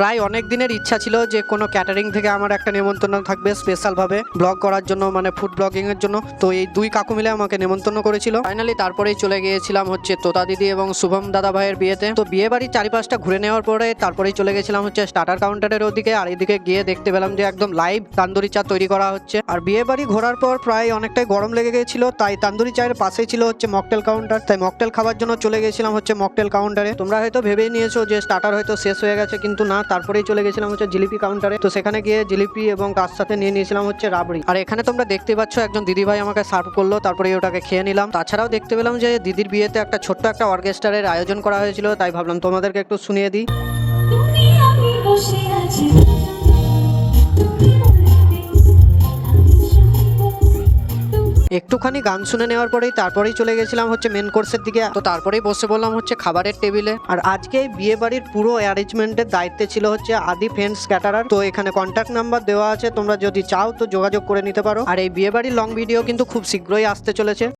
প্রায় অনেক দিনের ইচ্ছা ছিল যে কোনো ক্যাটারিং থেকে আমার একটা নেমন্তন্ন থাকবে স্পেশালভাবে ব্লগ করার জন্য, মানে ফুড ব্লগিং এর জন্য। তো এই দুই কাকু মিলে আমাকে নেমন্তন্ন করেছিল। ফাইনালি তারপরেই চলে গিয়েছিলাম হচ্ছে তোতা দিদি এবং শুভম দাদা ভাইয়ের বিয়েতে। তো বিয়ে বাড়ির চারিপাশটা ঘুরে নেওয়ার পরে তারপরেই চলে গেছিলাম হচ্ছে স্টার্টার কাউন্টারের ওদিকে। আর এদিকে গিয়ে দেখতে পেলাম যে একদম লাইভ তান্দুরি চা তৈরি করা হচ্ছে। আর বিয়ে বাড়ি ঘোরার পর প্রায় অনেকটাই গরম লেগে গেছিল, তাই তান্দুরি চায়ের পাশেই ছিল হচ্ছে মকটেল কাউন্টার। তাই মকটেল খাবার জন্য চলে গেছিলাম হচ্ছে মকটেল কাউন্টারে। তোমরা হয়তো ভেবেই নিয়েছো যে স্টার্টার হয়তো শেষ হয়ে গেছে, কিন্তু না, তারপরেই চলে গেছিলাম হচ্ছে জিলিপি কাউন্টারে। তো সেখানে গিয়ে জিলিপি এবং তার সাথে নিয়ে নিয়েছিলাম হচ্ছে রাবড়ি। আর এখানে তোমরা দেখতে পাচ্ছ একজন দিদি ভাই আমাকে সার্ভ করলো, তারপরে ওটাকে খেয়ে নিলাম। তাছাড়াও দেখতে পেলাম যে দিদির বিয়েতে একটা ছোট্ট একটা অর্কেস্ট্রারের আয়োজন করা হয়েছিল, তাই ভাবলাম তোমাদেরকে একটু শুনিয়ে দিই। একটুখানি গান শুনে নেওয়ার পরেই তারপরেই চলে গেছিলাম হচ্ছে মেন কোর্সের দিকে। তো তারপরেই বসে বললাম হচ্ছে খাবারের টেবিলে। আর আজকে এই বিয়ে বাড়ির পুরো অ্যারেঞ্জমেন্টের দায়িত্বে ছিল হচ্ছে আদি ফ্রেন্ডস ক্যাটারার। তো এখানে কন্ট্যাক্ট নাম্বার দেওয়া আছে, তোমরা যদি চাও তো যোগাযোগ করে নিতে পারো। আর এই বিয়ে বাড়ির লং ভিডিও কিন্তু খুব শীঘ্রই আসতে চলেছে।